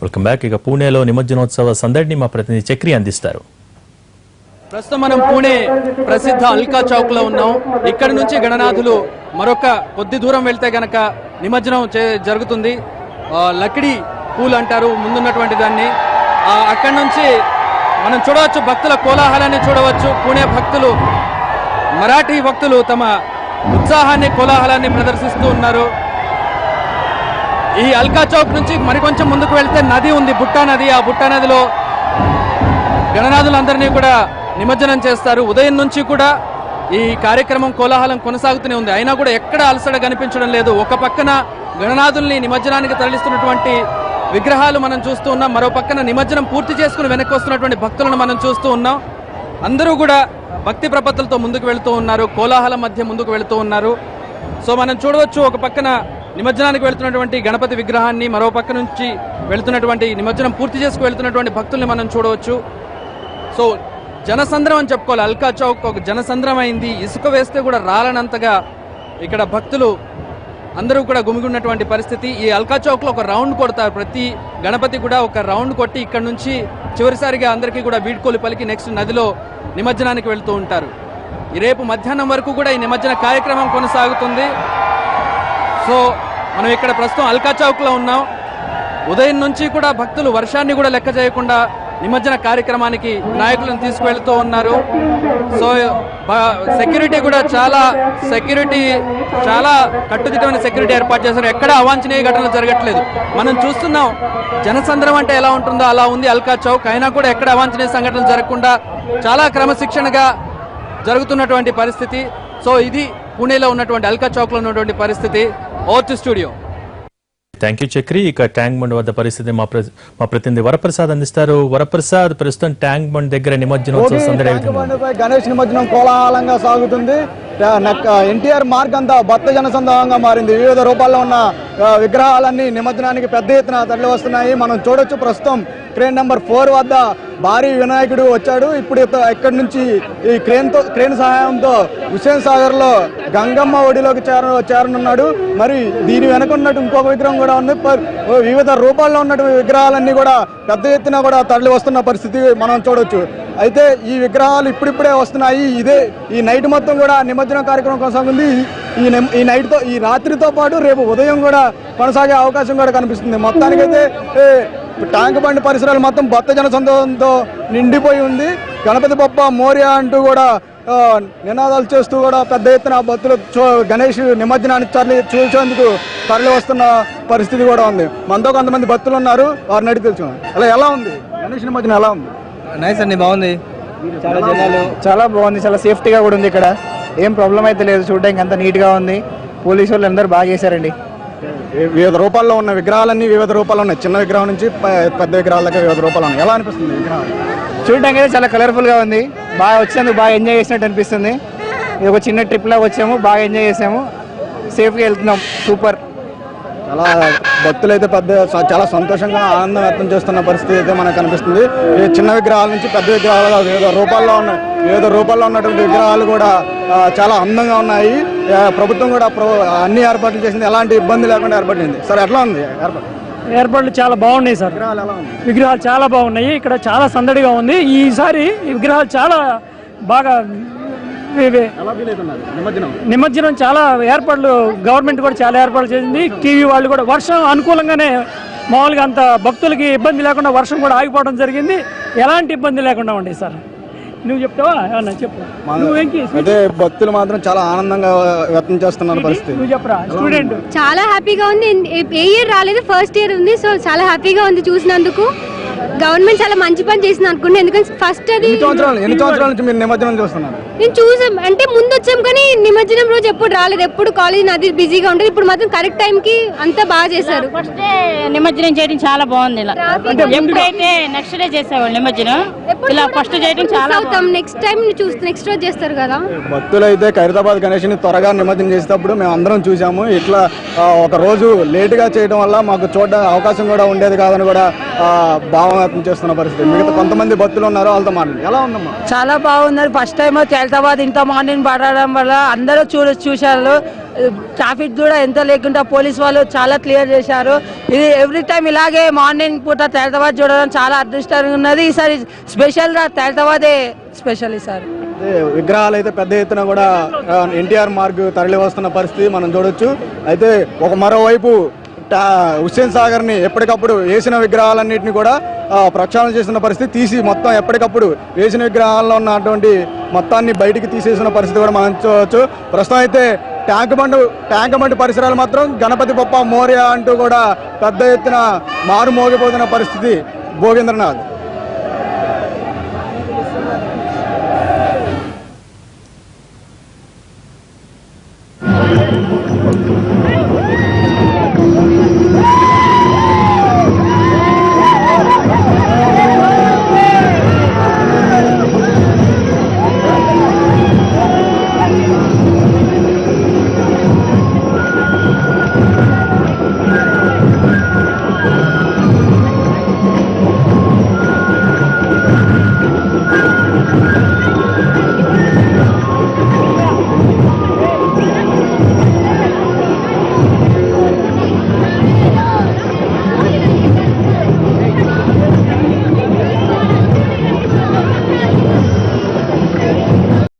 Welcome back. ఇక పూణేలో నిమజ్జనోత్సవ సందడిని మా ప్రతినిధి చక్రి అందిస్తారు. ప్రస్తుతం మనం పూణే ప్రసిద్ధ అల్కా చౌక్ లో ఉన్నాం. ఇక్కడ నుంచి గణనాథులు మరొక కొద్ది దూరం వెళ్తే గనక నిమజ్జనం జరుగుతుంది. లక్డీ పూల్ అంటారు ముందున్నటువంటి దాన్ని. అక్కడి నుంచి మనం చూడవచ్చు, భక్తుల కోలాహలాన్ని చూడవచ్చు. పూణే భక్తులు, మరాఠీ భక్తులు తమ ఉత్సాహాన్ని, కోలాహలాన్ని ప్రదర్శిస్తూ ఉన్నారు. ఈ అల్కా చౌక్ నుంచి మరికొంచెం ముందుకు వెళ్తే నది ఉంది, బుట్టా నది. ఆ బుట్టా నదిలో గణనాథులందరినీ కూడా నిమజ్జనం చేస్తారు. ఉదయం నుంచి కూడా ఈ కార్యక్రమం కోలాహలం కొనసాగుతూనే ఉంది. అయినా కూడా ఎక్కడ అలసట కనిపించడం లేదు. ఒక పక్కన గణనాథుల్ని నిమజ్జనానికి తరలిస్తున్నటువంటి విగ్రహాలు మనం చూస్తూ ఉన్నాం, మరో పక్కన నిమజ్జనం పూర్తి చేసుకుని వెనక్కి వస్తున్నటువంటి భక్తులను మనం చూస్తూ ఉన్నాం. అందరూ కూడా భక్తి ప్రపత్తులతో ముందుకు వెళుతూ ఉన్నారు, కోలాహలం మధ్య ముందుకు వెళుతూ ఉన్నారు. సో మనం చూడవచ్చు, ఒక పక్కన నిమజ్జనానికి వెళ్తున్నటువంటి గణపతి విగ్రహాన్ని, మరో పక్క నుంచి వెళ్తున్నటువంటి నిమజ్జనం పూర్తి చేసుకు వెళ్తున్నటువంటి భక్తుల్ని మనం చూడవచ్చు. సో జనసంద్రం అని చెప్పుకోవాలి. అల్కా చౌక్ ఒక జనసంద్రం అయింది. ఇసుక వేస్తే కూడా రాలనంతగా ఇక్కడ భక్తులు అందరూ కూడా గుమిగున్నటువంటి పరిస్థితి. ఈ అల్కా చౌక్లో ఒక రౌండ్ కొడతారు. ప్రతి గణపతి కూడా ఒక రౌండ్ కొట్టి ఇక్కడ నుంచి చివరిసారిగా అందరికీ కూడా వీడ్కోలు పలికి నెక్స్ట్ నదిలో నిమజ్జనానికి వెళ్తూ ఉంటారు. ఈ రేపు మధ్యాహ్నం వరకు కూడా ఈ నిమజ్జన కార్యక్రమం కొనసాగుతుంది. సో మనం ఇక్కడ ప్రస్తుతం అల్కా చౌక్లో ఉన్నాం. ఉదయం నుంచి కూడా భక్తులు వర్షాన్ని కూడా లెక్క చేయకుండా నిమజ్జన కార్యక్రమానికి నాయకులను తీసుకువెళ్తూ ఉన్నారు. సో సెక్యూరిటీ కూడా చాలా కట్టుదిట్టమైన సెక్యూరిటీ ఏర్పాటు చేశారు. ఎక్కడ అవాంఛనీయ ఘటనలు జరగట్లేదు. మనం చూస్తున్నాం, జనసంద్రం అంటే ఎలా ఉంటుందో అలా ఉంది అల్కా చౌక్. అయినా కూడా ఎక్కడ అవాంఛనీయ సంఘటనలు జరగకుండా చాలా క్రమశిక్షణగా జరుగుతున్నటువంటి పరిస్థితి. సో ఇది పూణేలో ఉన్నటువంటి అల్కా చౌక్లో ఉన్నటువంటి పరిస్థితి. Over to studio. Thank you Chakri. ఇక ట్యాంక్ బండ్ వద్ద పరిస్థితి మా ప్రతినిధి వరప్రసాద్ అందిస్తారు. వరప్రసాద్, ప్రస్తుతం ట్యాంక్ బండ్ దగ్గర నిమజ్జనోత్సవ సందడి గణేష్ నిమజ్జనం కోలాహలంగా సాగుతుంది. ఎన్టీఆర్ మార్గ్ అంతా భక్త జనసందోహంగా మారింది. వివిధ రూపాల్లో ఉన్న విగ్రహాలన్నీ నిమజ్జనానికి పెద్ద ఎత్తున తరలి వస్తున్నాయి. మనం చూడొచ్చు, ప్రస్తుతం క్రేన్ నెంబర్ 4 వద్ద భారీ వినాయకుడు వచ్చాడు. ఇప్పుడు ఇక్కడి నుంచి ఈ క్రేన్ సహాయంతో హుస్సేన్ సాగర్ లో గంగమ్మ ఒడిలోకి చేరనున్నాడు. మరి దీని వెనక ఉన్నట్టు ఇంకొక విగ్రహం కూడా ఉంది. వివిధ రూపాల్లో ఉన్నటువంటి విగ్రహాలన్నీ కూడా పెద్ద ఎత్తున కూడా తరలి వస్తున్న పరిస్థితి మనం చూడొచ్చు. అయితే ఈ విగ్రహాలు ఇప్పుడిప్పుడే వస్తున్నాయి. ఈ నైట్ మొత్తం కూడా నిమజ్జన కార్యక్రమం కొనసాగుతుంది. ఈ రాత్రితో పాటు రేపు ఉదయం కూడా కొనసాగే అవకాశం కూడా కనిపిస్తుంది. మొత్తానికైతే ట్యాంక్ బండ్ పరిసరాలు మొత్తం భక్త జనసందోహంతో నిండిపోయి ఉంది. గణపతి బప్ప మోరియా అంటూ కూడా నినాదాలు చేస్తూ కూడా పెద్ద ఎత్తున భక్తులు గణేష్ నిమజ్జనాన్ని చూసేందుకు తరలి వస్తున్న పరిస్థితి కూడా ఉంది. మనతో కొంతమంది భక్తులు ఉన్నారు, వారిని అడిగి తెలుసుకున్నాం. అలా ఎలా ఉంది గణేష్ నిమజ్జనం? ఎలా ఉంది? నైస్ అండి, బాగుంది. చాలా జనాలు, చాలా బాగుంది. చాలా సేఫ్టీగా కూడా ఉంది. ఇక్కడ ఏం ప్రాబ్లం అయితే లేదు. చూడడానికి అంతా నీట్గా ఉంది. పోలీసు వాళ్ళు అందరూ బాగా చేశారండి. వివిధ రూపాల్లో ఉన్న విగ్రహాలన్నీ వివిధ రూపాలు ఉన్నాయి. చిన్న విగ్రహం నుంచి పెద్ద విగ్రహాల దగ్గర వివిధ రూపాలు ఉన్నాయి. ఎలా అనిపిస్తుంది విగ్రహం? చూడడానికి అయితే చాలా కలర్ఫుల్గా ఉంది. బాగా వచ్చినందుకు బాగా ఎంజాయ్ చేసినట్టు అనిపిస్తుంది. ఇది ఒక చిన్న ట్రిప్లో వచ్చాము, బాగా ఎంజాయ్ చేసాము, సేఫ్గా వెళ్తున్నాం. సూపర్. చాలా భక్తులు అయితే చాలా సంతోషంగా ఆనందం వ్యక్తం చేస్తున్న పరిస్థితి అయితే మనకు కనిపిస్తుంది. ఈ చిన్న విగ్రహాల నుంచి పెద్ద విగ్రహాలు వివిధ రూపాల్లో ఉన్నటువంటి విగ్రహాలు కూడా చాలా అందంగా ఉన్నాయి. ప్రభుత్వం కూడా అన్ని ఏర్పాట్లు చేసింది, ఎలాంటి ఇబ్బంది లేకుండా ఏర్పడింది. సార్ ఎట్లా ఉంది ఏర్పాట్లు? చాలా బాగున్నాయి సార్. విగ్రహాలు చాలా బాగున్నాయి. ఇక్కడ చాలా సందడిగా ఉంది. ఈసారి ఈ విగ్రహాలు చాలా బాగా నిమజ్జనం చాలా ఏర్పాట్లు, గవర్నమెంట్ కూడా చాలా ఏర్పాట్లు చేసింది. టీవీ వాళ్ళు కూడా వర్షం అనుకూలంగానే, మామూలుగా అంత భక్తులకి ఇబ్బంది లేకుండా వర్షం కూడా ఆగిపోవడం జరిగింది. ఎలాంటి ఇబ్బంది లేకుండా ఉండే సార్. నువ్వు చెప్తావా? చెప్పు. అదే భక్తులు మాత్రం చాలా ఆనందంగా వ్యక్తం చేస్తున్నారు పరిస్థితి. నువ్వు చెప్పరా. స్టూడెంట్ చాలా హ్యాపీగా ఉంది. ఏ ఇయర్ రాలేదు, ఫస్ట్ ఇయర్ ఉంది. సో చాలా హ్యాపీగా ఉంది చూసినందుకు. గవర్నమెంట్ చాలా మంచి పని చేసింది అనుకుంటే, ఎందుకంటే ఫస్ట్ అది ఎన్ని సంవత్సరాల నుంచి మీరు నిమజ్జనం చూస్తున్నారు? నేను చూసాం అంటే ముందు వచ్చాం, కానీ నిమజ్జనం రోజు ఎప్పుడు రాలేదు. ఎప్పుడు కాలేజ్ నది బిజీగా ఉంటుంది. ఇప్పుడు మాత్రం కరెక్ట్ టైం కి అంతా బాగా చేశారు. ఫస్ట్ నిమజ్జనం చేయడం చాలా బాగుంది. ఇలా ఎప్పుడైతే నెక్స్ట్ డే చేసేవాళ్ళు నిమజ్జనం, ఇలా ఫస్ట్ చేయడం చాలా నెక్స్ట్ టైం నెక్స్ట్ రోజు చేస్తారు కదా. భక్తులు అయితే ఖైరతాబాద్ గణేష్ ని త్వరగా నిమజ్జనం చేసేటప్పుడు మేము అందరం చూసాము. ఇట్లా ఒక రోజు లేటుగా చేయడం వల్ల మాకు చూడడానికి అవకాశం కూడా ఉండేది కాదని కూడా నిమజ్జనాత్మకం చేస్తున్న పరిస్థితి. మిగతా కొంతమంది భక్తులు ఉన్నారు, వాళ్ళతో మాట్లాడి ఎలా ఉందమ్మా? చాలా బాగున్నారు. ఫస్ట్ టైం ఖైరతాబాద్ ఇంత మార్నింగ్ పడడం వల్ల అందరూ చూశారు. ట్రాఫిక్ కూడా ఎంత లేకుండా పోలీస్ వాళ్ళు చాలా క్లియర్ చేశారు. ఇది ఎవ్రీ టైం ఇలాగే మార్నింగ్ పూట ఖైరతాబాద్ చూడడం చాలా అదృష్టంగా ఉన్నది. ఈసారి స్పెషల్గా ఖైరతాబాదే స్పెషల్ ఈసారి. విగ్రహాలు అయితే పెద్ద ఎత్తున కూడా ఎన్టీఆర్ మార్గ్ తరలి వస్తున్న పరిస్థితి మనం చూడొచ్చు. అయితే ఒక మరోవైపు హుస్సేన్ సాగర్ని ఎప్పటికప్పుడు వేసిన విగ్రహాలన్నింటినీ కూడా ప్రక్షాళన చేసిన పరిస్థితి, తీసి మొత్తం ఎప్పటికప్పుడు వేసిన విగ్రహాల్లో ఉన్నటువంటి మొత్తాన్ని బయటికి తీసేసిన పరిస్థితి కూడా మనం చూడవచ్చు. ప్రస్తుతం అయితే ట్యాంక్ బండ్ పరిసరాలు మాత్రం గణపతి బొప్ప మోరియా అంటూ కూడా పెద్ద ఎత్తున మారుమోగిపోతున్న పరిస్థితి. భోగేంద్రనాథ్.